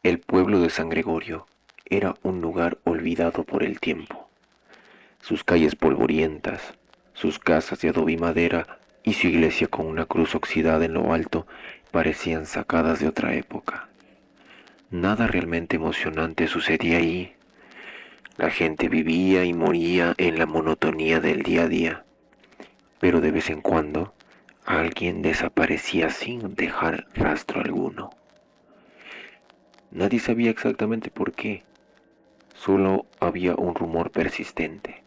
El pueblo de San Gregorio era un lugar olvidado por el tiempo. Sus calles polvorientas, sus casas de adobe y madera y su iglesia con una cruz oxidada en lo alto parecían sacadas de otra época. Nada realmente emocionante sucedía ahí. La gente vivía y moría en la monotonía del día a día, pero de vez en cuando alguien desaparecía sin dejar rastro alguno. Nadie sabía exactamente por qué, solo había un rumor persistente,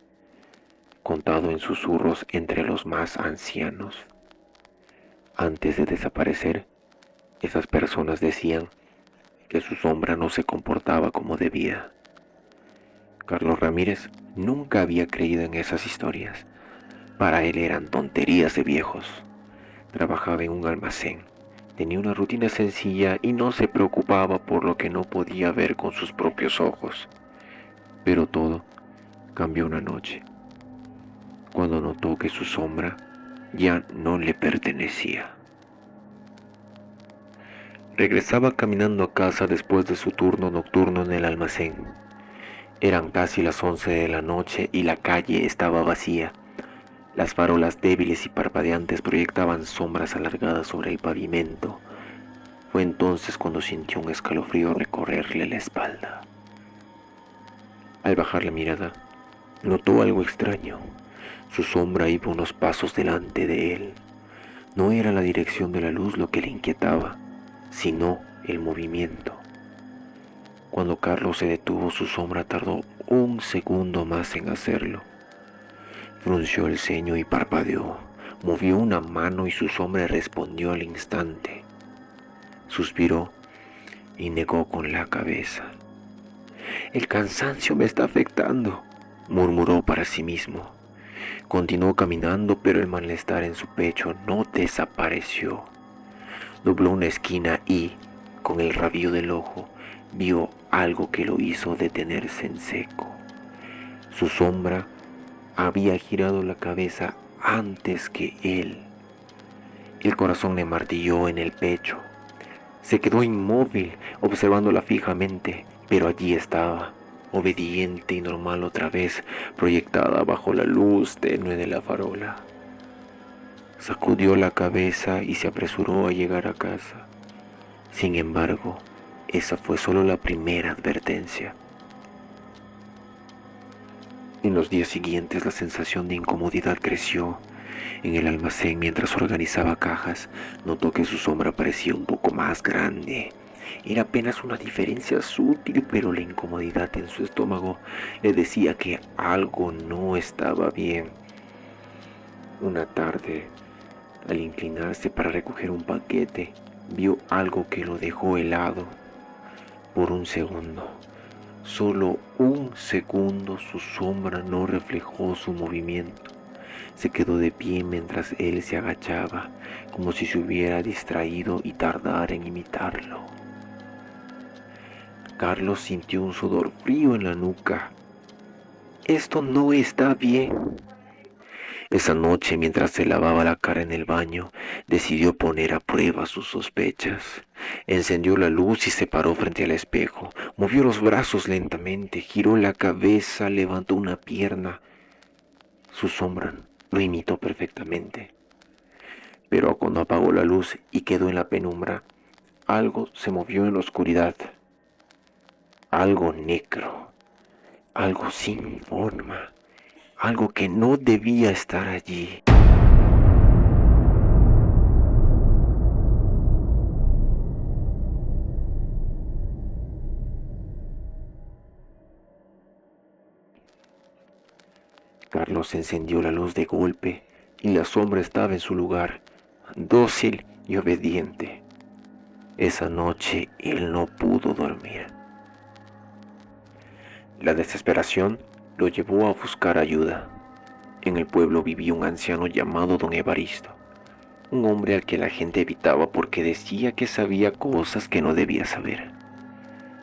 contado en susurros entre los más ancianos. Antes de desaparecer, esas personas decían que su sombra no se comportaba como debía. Carlos Ramírez nunca había creído en esas historias. Para él eran tonterías de viejos. Trabajaba en un almacén, tenía una rutina sencilla y no se preocupaba por lo que no podía ver con sus propios ojos. Pero todo cambió una noche, cuando notó que su sombra ya no le pertenecía. Regresaba caminando a casa después de su turno nocturno en el almacén. Eran casi las 11 de la noche y la calle estaba vacía. Las farolas débiles y parpadeantes proyectaban sombras alargadas sobre el pavimento. Fue entonces cuando sintió un escalofrío recorrerle la espalda. Al bajar la mirada, notó algo extraño. Su sombra iba unos pasos delante de él. No era la dirección de la luz lo que le inquietaba, sino el movimiento. Cuando Carlos se detuvo, su sombra tardó un segundo más en hacerlo. Frunció el ceño y parpadeó. Movió una mano y su sombra respondió al instante. Suspiró y negó con la cabeza. El cansancio me está afectando, murmuró para sí mismo. Continuó caminando, pero el malestar en su pecho no desapareció. Dobló una esquina y, con el rabillo del ojo, vio algo que lo hizo detenerse en seco. Su sombra había girado la cabeza antes que él. El corazón le martilló en el pecho. Se quedó inmóvil, observándola fijamente, pero allí estaba, obediente y normal otra vez, proyectada bajo la luz tenue de la farola. Sacudió la cabeza y se apresuró a llegar a casa. Sin embargo, esa fue solo la primera advertencia. En los días siguientes la sensación de incomodidad creció. En el almacén, mientras organizaba cajas, notó que su sombra parecía un poco más grande. Era apenas una diferencia sutil, pero la incomodidad en su estómago le decía que algo no estaba bien. Una tarde, al inclinarse para recoger un paquete, vio algo que lo dejó helado. Por un segundo, solo un segundo, su sombra no reflejó su movimiento. Se quedó de pie mientras él se agachaba, como si se hubiera distraído y tardara en imitarlo. Carlos sintió un sudor frío en la nuca. Esto no está bien. Esa noche, mientras se lavaba la cara en el baño, decidió poner a prueba sus sospechas. Encendió la luz y se paró frente al espejo. Movió los brazos lentamente, giró la cabeza, levantó una pierna. Su sombra lo imitó perfectamente. Pero cuando apagó la luz y quedó en la penumbra, algo se movió en la oscuridad. Algo negro, algo sin forma, algo que no debía estar allí. Carlos encendió la luz de golpe y la sombra estaba en su lugar, dócil y obediente. Esa noche él no pudo dormir. La desesperación lo llevó a buscar ayuda. En el pueblo vivía un anciano llamado don Evaristo, un hombre al que la gente evitaba porque decía que sabía cosas que no debía saber.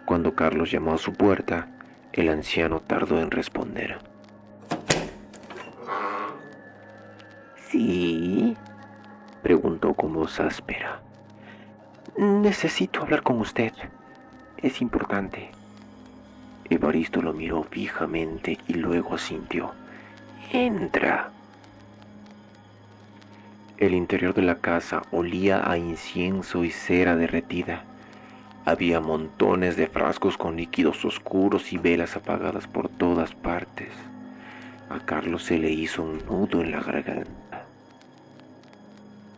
Cuando Carlos llamó a su puerta, el anciano tardó en responder. ¿Sí?, preguntó con voz áspera. Necesito hablar con usted. Es importante. Evaristo lo miró fijamente y luego asintió. Entra. El interior de la casa olía a incienso y cera derretida. Había montones de frascos con líquidos oscuros y velas apagadas por todas partes. A Carlos se le hizo un nudo en la garganta.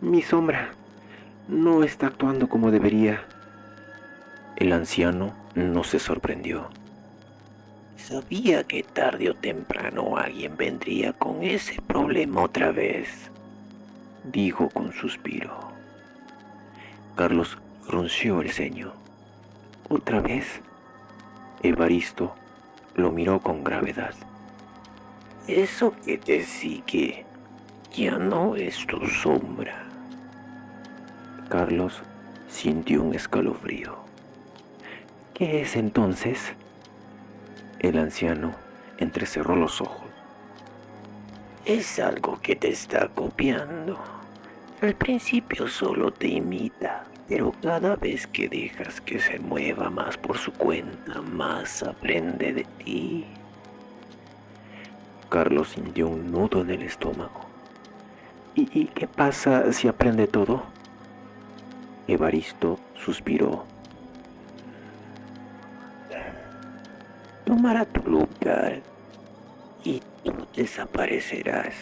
Mi sombra no está actuando como debería. El anciano no se sorprendió. Sabía que tarde o temprano alguien vendría con ese problema otra vez, dijo con suspiro. Carlos frunció el ceño. ¿Otra vez? Evaristo lo miró con gravedad. Eso que te sigue ya no es tu sombra. Carlos sintió un escalofrío. ¿Qué es entonces? El anciano entrecerró los ojos. Es algo que te está copiando. Al principio solo te imita, pero cada vez que dejas que se mueva más por su cuenta, más aprende de ti. Carlos sintió un nudo en el estómago. ¿Y qué pasa si aprende todo? Evaristo suspiró. Tomará tu lugar y tú desaparecerás.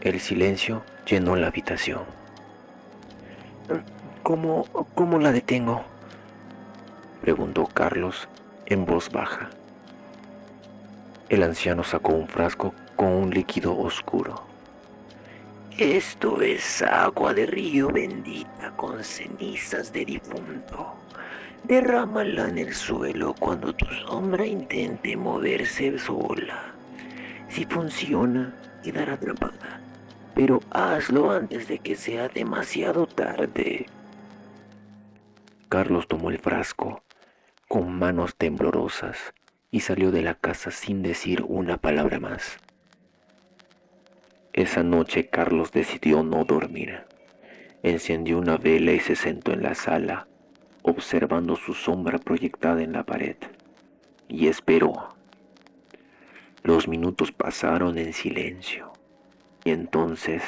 El silencio llenó la habitación. ¿Cómo la detengo? Preguntó Carlos en voz baja. El anciano sacó un frasco con un líquido oscuro. Esto es agua de río bendita con cenizas de difunto. Derrámala en el suelo cuando tu sombra intente moverse sola. Si funciona, quedará atrapada. Pero hazlo antes de que sea demasiado tarde. Carlos tomó el frasco con manos temblorosas y salió de la casa sin decir una palabra más. Esa noche Carlos decidió no dormir. Encendió una vela y se sentó en la sala, observando su sombra proyectada en la pared, y esperó. Los minutos pasaron en silencio, y entonces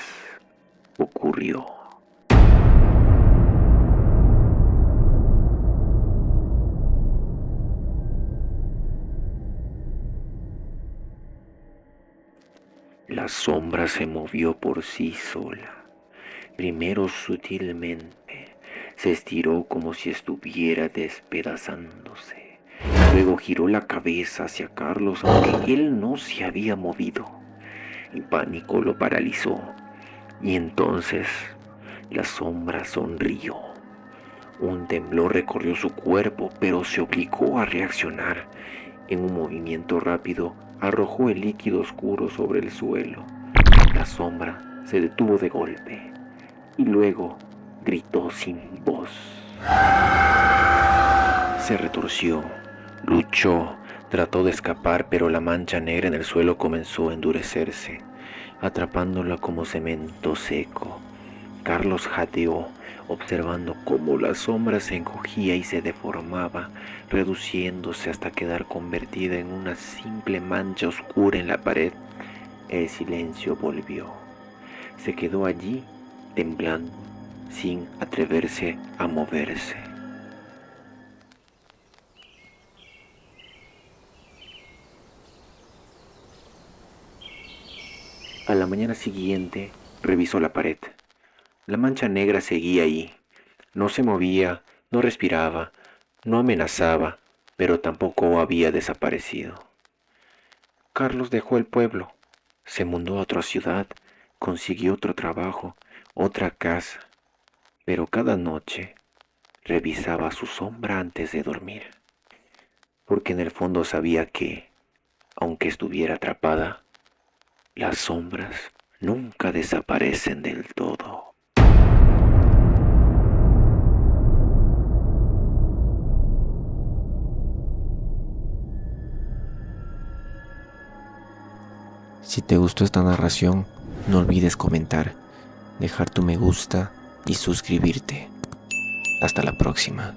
ocurrió. La sombra se movió por sí sola, primero sutilmente. Se estiró como si estuviera despedazándose. Luego giró la cabeza hacia Carlos, aunque él no se había movido. El pánico lo paralizó. Y entonces la sombra sonrió. Un temblor recorrió su cuerpo, pero se obligó a reaccionar. En un movimiento rápido, arrojó el líquido oscuro sobre el suelo. La sombra se detuvo de golpe. Y luego gritó sin voz. Se retorció, luchó, trató de escapar, pero la mancha negra en el suelo comenzó a endurecerse, atrapándola como cemento seco. Carlos jadeó, observando cómo la sombra se encogía y se deformaba, reduciéndose hasta quedar convertida en una simple mancha oscura en la pared. El silencio volvió. Se quedó allí, temblando, sin atreverse a moverse. A la mañana siguiente, revisó la pared. La mancha negra seguía ahí. No se movía, no respiraba, no amenazaba, pero tampoco había desaparecido. Carlos dejó el pueblo, se mudó a otra ciudad, consiguió otro trabajo, otra casa, pero cada noche revisaba su sombra antes de dormir, porque en el fondo sabía que, aunque estuviera atrapada, las sombras nunca desaparecen del todo. Si te gustó esta narración, no olvides comentar, dejar tu me gusta y suscribirte. Hasta la próxima.